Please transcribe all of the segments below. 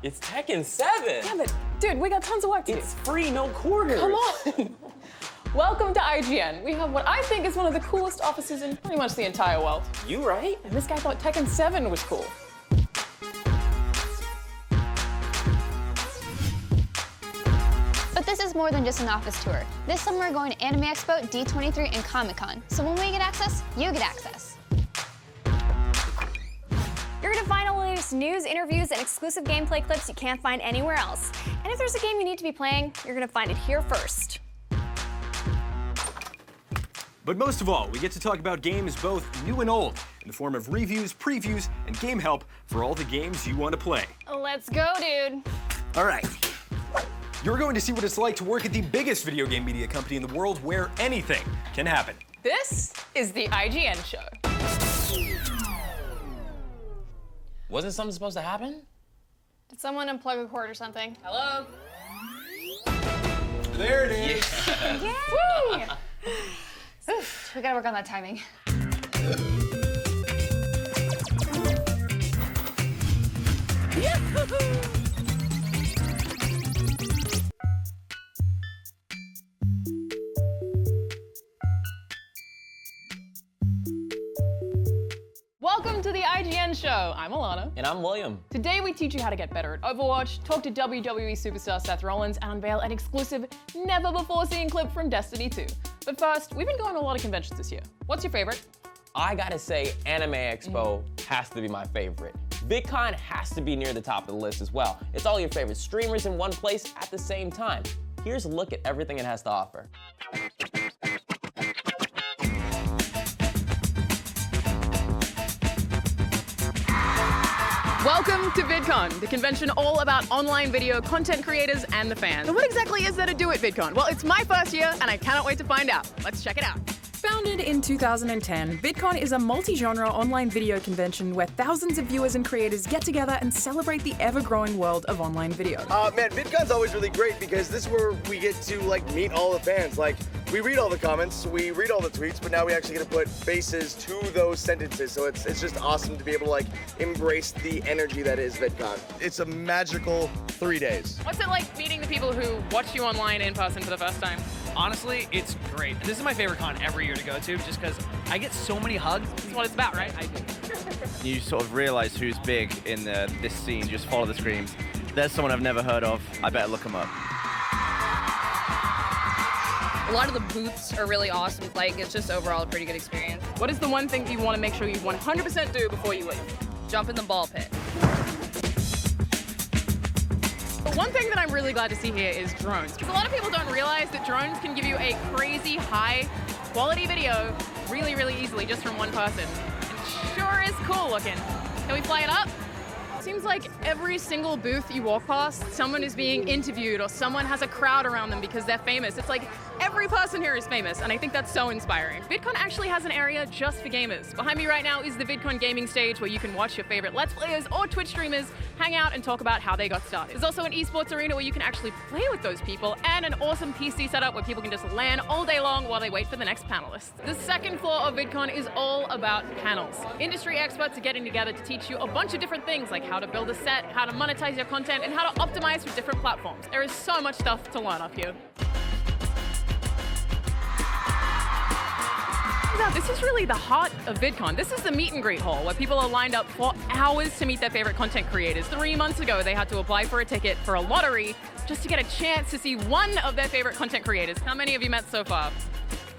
It's Tekken 7. Damn it. Dude, we got tons of work to do. It's free, no quarters. Come on. Welcome to IGN. We have what I think is one of the coolest offices in pretty much the entire world. You right? And this guy thought Tekken 7 was cool. But this is more than just an office tour. This summer we're going to Anime Expo, D23, and Comic-Con. So when we get access, you get access. You're gonna find all the latest news, interviews, and exclusive gameplay clips you can't find anywhere else. And if there's a game you need to be playing, you're gonna find it here first. But most of all, we get to talk about games both new and old in the form of reviews, previews, and game help for all the games you want to play. Let's go, dude. All right. You're going to see what it's like to work at the biggest video game media company in the world where anything can happen. This is the IGN Show. Wasn't something supposed to happen? Did someone unplug a cord or something? Hello? There it is. Yay! We gotta work on that timing. Welcome to the IGN Show. I'm Alana. And I'm William. Today we teach you how to get better at Overwatch, talk to WWE superstar Seth Rollins, and unveil an exclusive, never-before-seen clip from Destiny 2. But first, we've been going to a lot of conventions this year. What's your favorite? I gotta say, Anime Expo has to be my favorite. Vidcon has to be near the top of the list as well. It's all your favorite streamers in one place at the same time. Here's a look at everything it has to offer. Welcome to Vidcon, the convention all about online video content creators and the fans. And what exactly is there to do at Vidcon? Well, it's my first year, and I cannot wait to find out. Let's check it out. Founded in 2010, Vidcon is a multi-genre online video convention where thousands of viewers and creators get together and celebrate the ever-growing world of online video. Man, VidCon's always really great because this is where we get to meet all the fans. We read all the comments, we read all the tweets, but now we actually get to put faces to those sentences. So it's just awesome to be able to embrace the energy that is VidCon. It's a magical 3 days. What's it like meeting the people who watch you online in person for the first time? Honestly, it's great. This is my favorite con every year to go to just because I get so many hugs. That's what it's about, right? I do. You sort of realize who's big in this scene, just follow the screams. There's someone I've never heard of, I better look them up. A lot of the booths are really awesome. It's just overall a pretty good experience. What is the one thing you want to make sure you 100% do before you leave? Jump in the ball pit. But one thing that I'm really glad to see here is drones. Because a lot of people don't realize that drones can give you a crazy high quality video really, really easily just from one person. It sure is cool looking. Can we fly it up? Seems like every single booth you walk past, someone is being interviewed or someone has a crowd around them because they're famous. It's like every person here is famous, and I think that's so inspiring. Vidcon actually has an area just for gamers. Behind me right now is the Vidcon gaming stage where you can watch your favorite Let's Players or Twitch streamers hang out and talk about how they got started. There's also an esports arena where you can actually play with those people, and an awesome PC setup where people can just LAN all day long while they wait for the next panelist. The second floor of Vidcon is all about panels. Industry experts are getting together to teach you a bunch of different things like how to build a set, how to monetize your content, and how to optimize for different platforms. There is so much stuff to learn up here. This is really the heart of VidCon. This is the meet and greet hall where people are lined up for hours to meet their favorite content creators. 3 months ago, they had to apply for a ticket for a lottery just to get a chance to see one of their favorite content creators. How many have you met so far?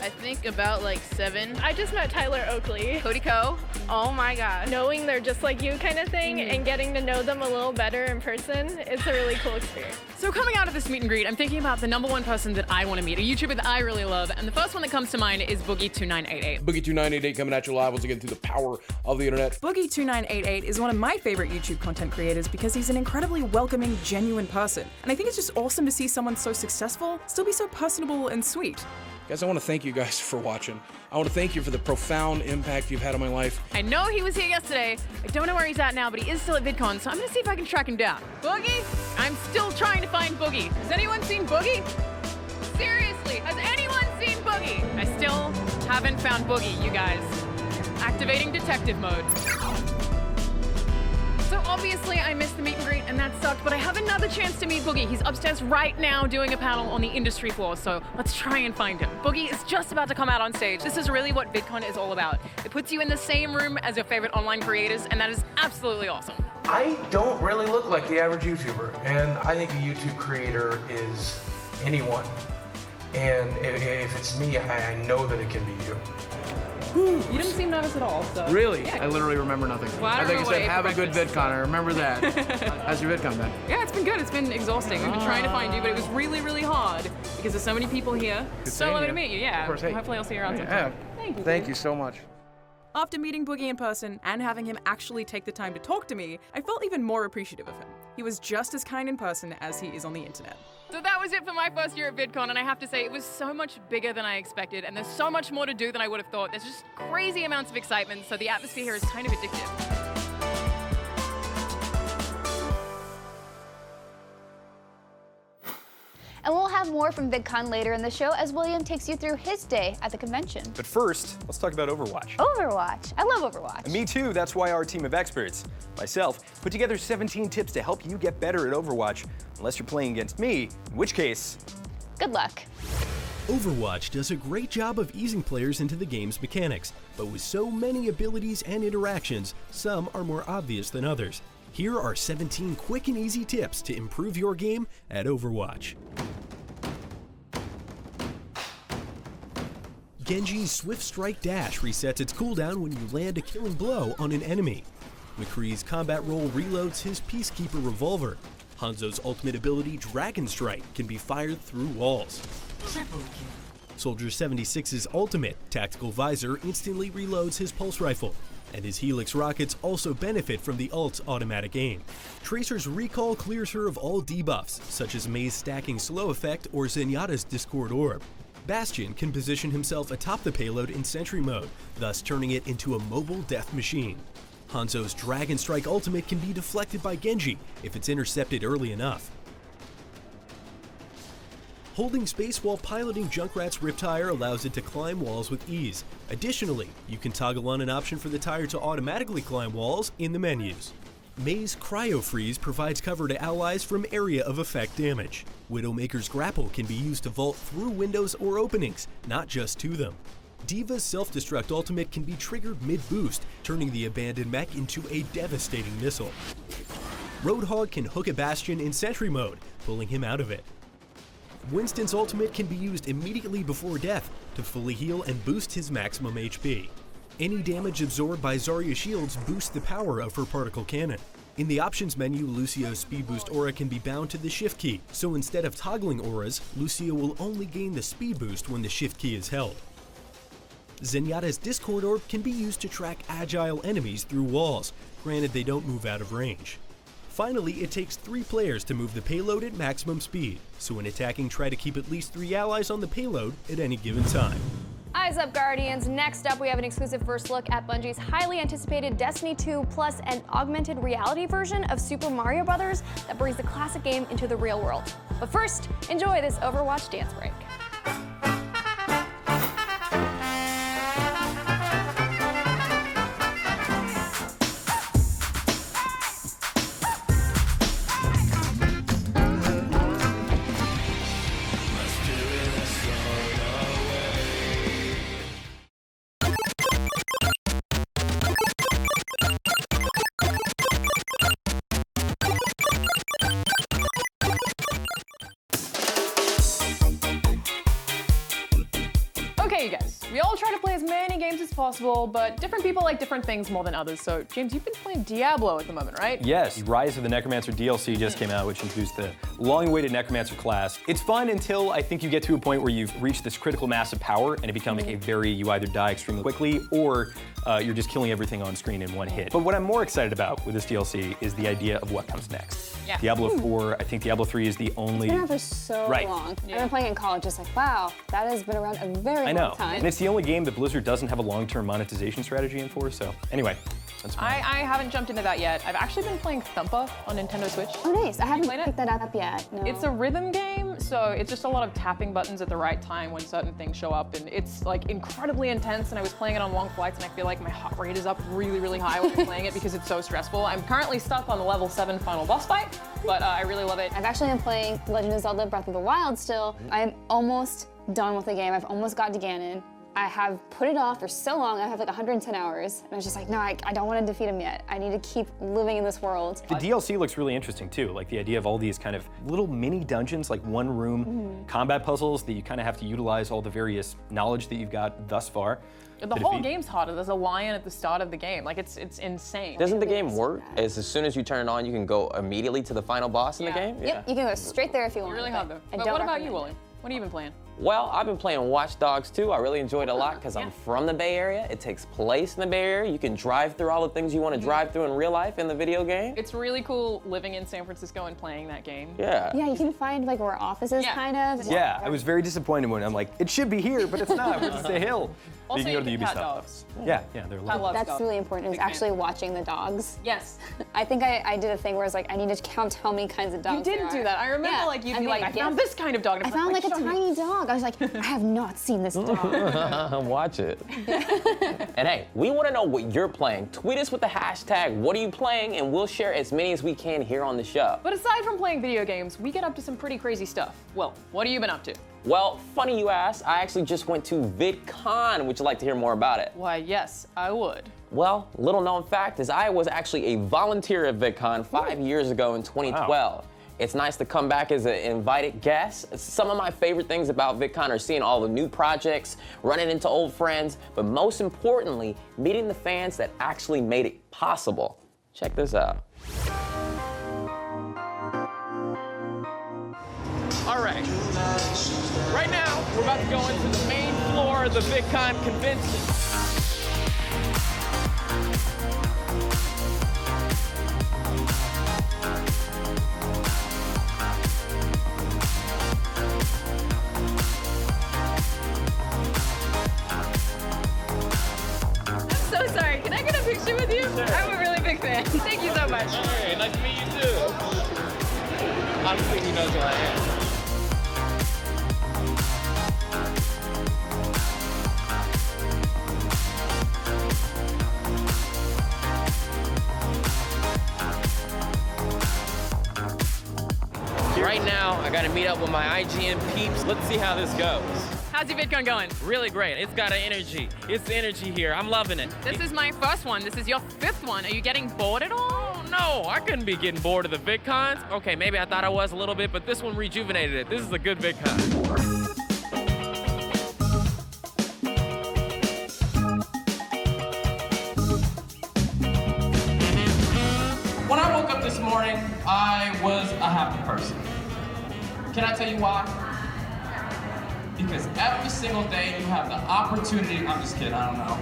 I think about 7. I just met Tyler Oakley. Cody Co. Oh my god. Knowing they're just like you kind of thing and getting to know them a little better in person, it's a really cool experience. So coming out of this meet and greet, I'm thinking about the #1 person that I want to meet, a YouTuber that I really love, and the first one that comes to mind is Boogie2988. Boogie2988 coming at you live once again through the power of the internet. Boogie2988 is one of my favorite YouTube content creators because he's an incredibly welcoming, genuine person. And I think it's just awesome to see someone so successful still be so personable and sweet. Guys, I want to thank you guys for watching. I want to thank you for the profound impact you've had on my life. I know he was here yesterday. I don't know where he's at now, but he is still at VidCon, so I'm gonna see if I can track him down. Boogie? I'm still trying to find Boogie. Has anyone seen Boogie? Seriously, has anyone seen Boogie? I still haven't found Boogie, you guys. Activating detective mode. So obviously I missed the meet and greet and that sucked, but I have another chance to meet Boogie. He's upstairs right now doing a panel on the industry floor, so let's try and find him. Boogie is just about to come out on stage. This is really what VidCon is all about. It puts you in the same room as your favorite online creators, and that is absolutely awesome. I don't really look like the average YouTuber, and I think a YouTube creator is anyone. And if it's me, I know that it can be you. You didn't seem nervous at all, so. Really? Yeah. I literally remember nothing. Well, I I think remember you what I said, ate have for a good breakfast, VidCon. so. I remember that. How's your VidCon then? Yeah, it's been good. It's been exhausting. We've been trying to find you, but it was really, really hard because there's so many people here. Good So seeing lovely you. to meet you, yeah. Of course, hey. Hopefully I'll see you around Yeah. sometime. Thank you. Thank you so much. After meeting Boogie in person and having him actually take the time to talk to me, I felt even more appreciative of him. He was just as kind in person as he is on the internet. So that was it for my first year at VidCon, and I have to say it was so much bigger than I expected, and there's so much more to do than I would have thought. There's just crazy amounts of excitement, so the atmosphere here is kind of addictive. And we'll have more from VidCon later in the show as William takes you through his day at the convention. But first, let's talk about Overwatch. Overwatch. I love Overwatch. Me too, that's why our team of experts, myself, put together 17 tips to help you get better at Overwatch, unless you're playing against me, in which case, good luck. Overwatch does a great job of easing players into the game's mechanics, but with so many abilities and interactions, some are more obvious than others. Here are 17 quick and easy tips to improve your game at Overwatch. Genji's Swift Strike Dash resets its cooldown when you land a killing blow on an enemy. McCree's combat roll reloads his Peacekeeper revolver. Hanzo's ultimate ability, Dragonstrike, can be fired through walls. Soldier 76's ultimate, Tactical Visor, instantly reloads his pulse rifle. And his Helix rockets also benefit from the ult's automatic aim. Tracer's Recall clears her of all debuffs, such as Mei's stacking slow effect or Zenyatta's Discord Orb. Bastion can position himself atop the payload in sentry mode, thus turning it into a mobile death machine. Hanzo's Dragonstrike ultimate can be deflected by Genji if it's intercepted early enough. Holding space while piloting Junkrat's Riptire allows it to climb walls with ease. Additionally, you can toggle on an option for the tire to automatically climb walls in the menus. Mei's Cryo Freeze provides cover to allies from area of effect damage. Widowmaker's Grapple can be used to vault through windows or openings, not just to them. Diva's Self-Destruct ultimate can be triggered mid-boost, turning the abandoned mech into a devastating missile. Roadhog can hook a Bastion in sentry mode, pulling him out of it. Winston's ultimate can be used immediately before death to fully heal and boost his maximum HP. Any damage absorbed by Zarya's shields boosts the power of her particle cannon. In the options menu, Lucio's speed boost aura can be bound to the shift key, so instead of toggling auras, Lucio will only gain the speed boost when the shift key is held. Zenyatta's Discord Orb can be used to track agile enemies through walls, granted they don't move out of range. Finally, it takes 3 players to move the payload at maximum speed, so when attacking, try to keep at least 3 allies on the payload at any given time. Eyes up, Guardians. Next up, we have an exclusive first look at Bungie's highly anticipated Destiny 2 plus an augmented reality version of Super Mario Bros. That brings the classic game into the real world. But first, enjoy this Overwatch dance break. Okay, you guys, we all try to play as many games as possible, but different people like different things more than others. So, James, you've been playing Diablo at the moment, right? yes, Rise of the Necromancer DLC just came out, which includes the long-awaited Necromancer class. It's fun until I think you get to a point where you've reached this critical mass of power and it becomes a very, you either die extremely quickly or you're just killing everything on screen in one hit. But what I'm more excited about with this DLC is the idea of what comes next. Yeah. Diablo 4, I think Diablo 3 is the only... It's been around for so long. I've been playing in college, just like, wow, that has been around a very long time. And it's the only game that Blizzard doesn't have a long-term monetization strategy in for, so anyway, that's fine. I haven't jumped into that yet. I've actually been playing Thumper on Nintendo Switch. Oh, nice. I haven't picked that up yet. No. It's a rhythm game, So it's just a lot of tapping buttons at the right time when certain things show up, and it's like incredibly intense, and I was playing it on long flights, and I feel like my heart rate is up really, really high when I'm playing it because it's so stressful. I'm currently stuck on the level 7 final boss fight, but I really love it. I've actually been playing Legend of Zelda Breath of the Wild still. I'm almost done with the game. I've almost got to Ganon. I have put it off for so long. I have like 110 hours. And I was just like, no, I don't want to defeat him yet. I need to keep living in this world. The DLC looks really interesting too. Like the idea of all these kind of little mini dungeons, like one room combat puzzles that you kind of have to utilize all the various knowledge that you've got thus far. The whole game's harder. There's a lion at the start of the game. Like, it's insane. Doesn't the game work? As soon as you turn it on, you can go immediately to the final boss in the game? Yep, you can go straight there if you want. Really hard though. But what about you, William? What have you been playing? Well, I've been playing Watch Dogs 2. I really enjoyed it a lot because I'm from the Bay Area. It takes place in the Bay Area. You can drive through all the things you want to drive through in real life in the video game. It's really cool living in San Francisco and playing that game. Yeah. Yeah, you can find like where office is kind of. Yeah, I was very disappointed when I'm like, it should be here, but it's not. It's a hill. Also, you can go to the you can pet Ubisoft dogs. Yeah, they're lovely. That's really important, is actually watching the dogs. Yes. I think I did a thing where I was like, I need to count how many kinds of dogs You did do that. I remember like you'd be like, I found this kind of dog. I found like a tiny dog. I was like, I have not seen this dog. Watch it. And hey, we want to know what you're playing. Tweet us with the hashtag, what are you playing? And we'll share as many as we can here on the show. But aside from playing video games, we get up to some pretty crazy stuff. Will, what have you been up to? Well, funny you ask, I actually just went to VidCon. Would you like to hear more about it? Why, yes, I would. Well, little known fact is I was actually a volunteer at VidCon 5 years ago in 2012. Wow. It's nice to come back as an invited guest. Some of my favorite things about VidCon are seeing all the new projects, running into old friends, but most importantly, meeting the fans that actually made it possible. Check this out. All right. Right now, we're about to go into the main floor of the VidCon convention. I'm so sorry. Can I get a picture with you? Sure. I'm a really big fan. Thank you so much. All right, nice to meet you too. Honestly, he knows who I am. Right now, I gotta meet up with my IGN peeps. Let's see how this goes. How's your VidCon going? Really great. It's got an energy. It's the energy here. I'm loving it. This is my first one. This is your 5th one. Are you getting bored at all? Oh, no, I couldn't be getting bored of the VidCons. Okay, maybe I thought I was a little bit, but this one rejuvenated it. This is a good VidCon. When I woke up this morning, I was a happy person. Can I tell you why? Because every single day you have the opportunity. I'm just kidding, I don't know.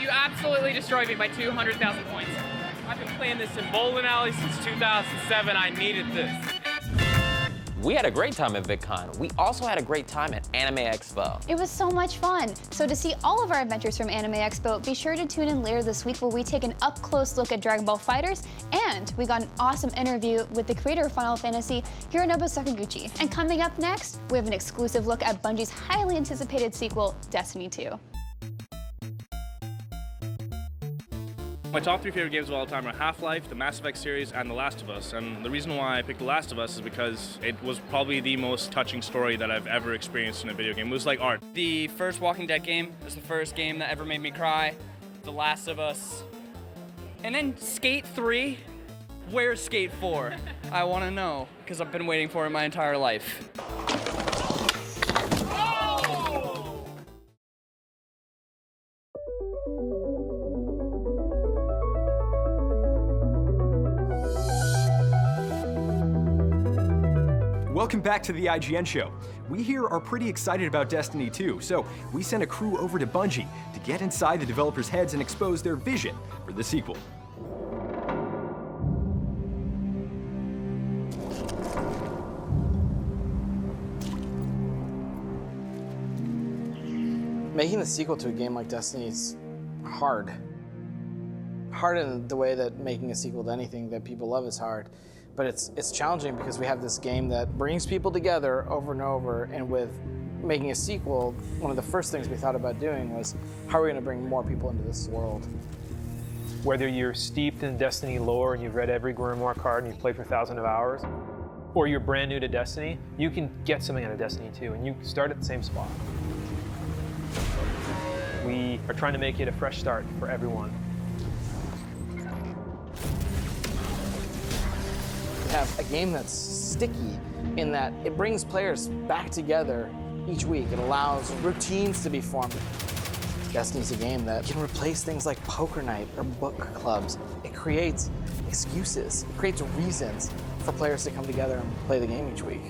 You absolutely destroyed me by 200,000 points. I've been playing this in bowling alley since 2007. I needed this. We had a great time at VidCon. We also had a great time at Anime Expo. It was so much fun. So to see all of our adventures from Anime Expo, be sure to tune in later this week where we take an up-close look at Dragon Ball FighterZ, and we got an awesome interview with the creator of Final Fantasy, Hironobu Sakaguchi. And coming up next, we have an exclusive look at Bungie's highly anticipated sequel, Destiny 2. My top 3 favorite games of all time are Half-Life, the Mass Effect series, and The Last of Us. And the reason why I picked The Last of Us is because it was probably the most touching story that I've ever experienced in a video game. It was like art. The first Walking Dead game was the first game that ever made me cry. The Last of Us. And then Skate 3. Where's Skate 4? I want to know, because I've been waiting for it my entire life. Welcome back to the IGN Show. We here are pretty excited about Destiny 2, so we sent a crew over to Bungie to get inside the developers' heads and expose their vision for the sequel. Making the sequel to a game like Destiny is hard. Hard in the way that making a sequel to anything that people love is hard. But it's challenging because we have this game that brings people together over and over, and with making a sequel, one of the first things we thought about doing was, how are we going to bring more people into this world? Whether you're steeped in Destiny lore and you've read every Grimoire card and you've played for thousands of hours, or you're brand new to Destiny, you can get something out of Destiny 2, and you start at the same spot. We are trying to make it a fresh start for everyone. We have a game that's sticky in that it brings players back together each week. It allows routines to be formed. Destiny's a game that can replace things like poker night or book clubs. It creates excuses. It creates reasons for players to come together and play the game each week.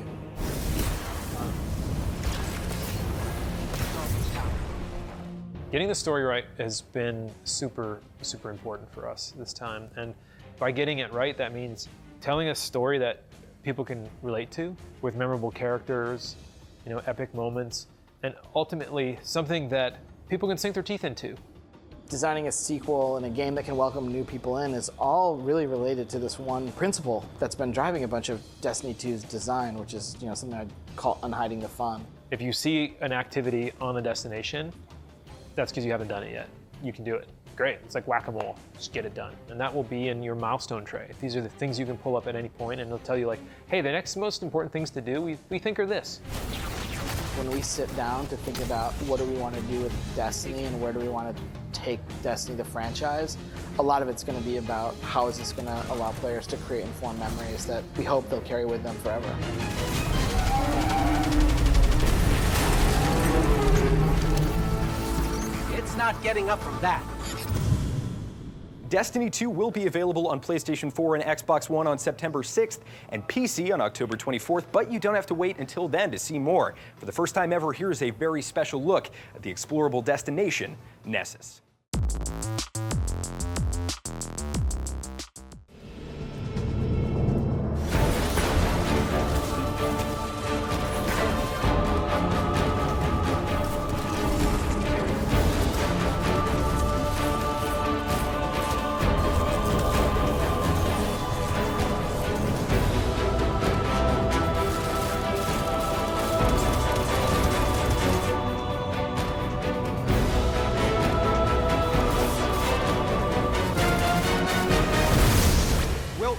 Getting the story right has been super, super important for us this time. And by getting it right, that means telling a story that people can relate to with memorable characters, epic moments, and ultimately something that people can sink their teeth into. Designing a sequel and a game that can welcome new people in is all really related to this one principle that's been driving a bunch of Destiny 2's design, which is something I'd call unhiding the fun. If you see an activity on the destination, that's because you haven't done it yet. You can do it. Great. It's like whack-a-mole. Just get it done. And that will be in your milestone tray. These are the things you can pull up at any point, and it'll tell you, like, hey, the next most important things to do, we think are this. When we sit down to think about what do we want to do with Destiny and where do we want to take Destiny the franchise, a lot of it's going to be about how is this going to allow players to create and form memories that we hope they'll carry with them forever. It's not getting up from that. Destiny 2 will be available on PlayStation 4 and Xbox One on September 6th and PC on October 24th, but you don't have to wait until then to see more. For the first time ever, here's a very special look at the explorable destination, Nessus.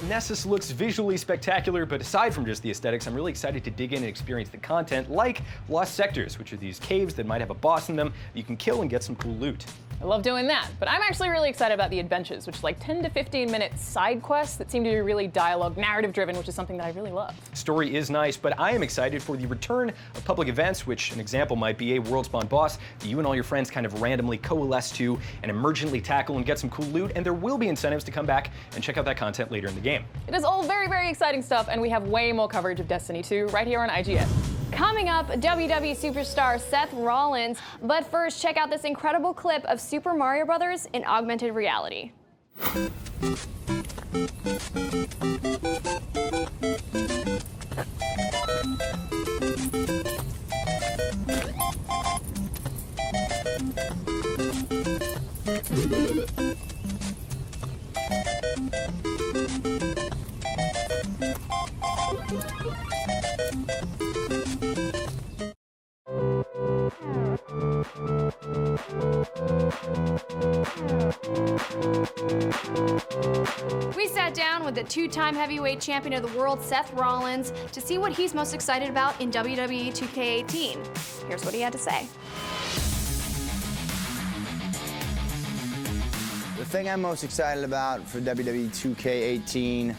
Nessus looks visually spectacular, but aside from just the aesthetics, I'm really excited to dig in and experience the content, like Lost Sectors, which are these caves that might have a boss in them that you can kill and get some cool loot. I love doing that, but I'm actually really excited about the adventures, which is like 10 to 15 minute side quests that seem to be really dialogue, narrative driven, which is something that I really love. Story is nice, but I am excited for the return of public events, which an example might be a world spawn boss that you and all your friends kind of randomly coalesce to and emergently tackle and get some cool loot, and there will be incentives to come back and check out that content later in the game. It is all very, very exciting stuff, and we have way more coverage of Destiny 2 right here on IGN. Coming up, WWE superstar Seth Rollins. But first, check out this incredible clip of Super Mario Bros. In augmented reality. We sat down with the two-time heavyweight champion of the world, Seth Rollins, to see what he's most excited about in WWE 2K18. Here's what he had to say. The thing I'm most excited about for WWE 2K18,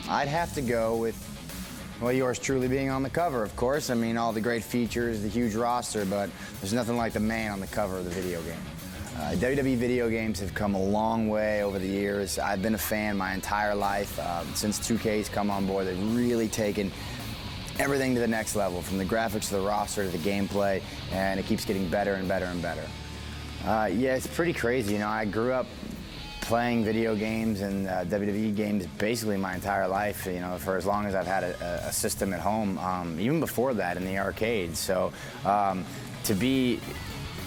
I'd have to go with, well, yours truly being on the cover, of course. I mean, all the great features, the huge roster, but there's nothing like the man on the cover of the video game. WWE video games have come a long way over the years. I've been a fan my entire life. Since 2K's come on board, they've really taken everything to the next level, from the graphics to the roster to the gameplay, and it keeps getting better and better and better. Yeah, it's pretty crazy. You know, I grew up playing video games and WWE games basically my entire life, you know, for as long as I've had a system at home, even before that in the arcades. So to be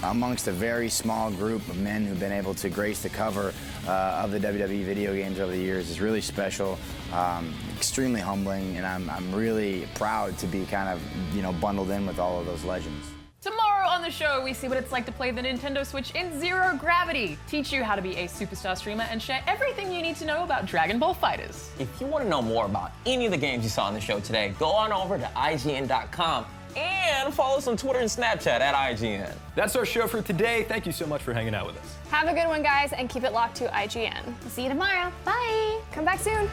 amongst a very small group of men who've been able to grace the cover of the WWE video games over the years is really special, extremely humbling, and I'm really proud to be kind of, you know, bundled in with all of those legends. Tomorrow on the show, we see what it's like to play the Nintendo Switch in zero gravity, teach you how to be a superstar streamer, and share everything you need to know about Dragon Ball FighterZ. If you want to know more about any of the games you saw on the show today, go on over to IGN.com and follow us on Twitter and Snapchat at IGN. That's our show for today. Thank you so much for hanging out with us. Have a good one, guys, and keep it locked to IGN. See you tomorrow. Bye. Come back soon.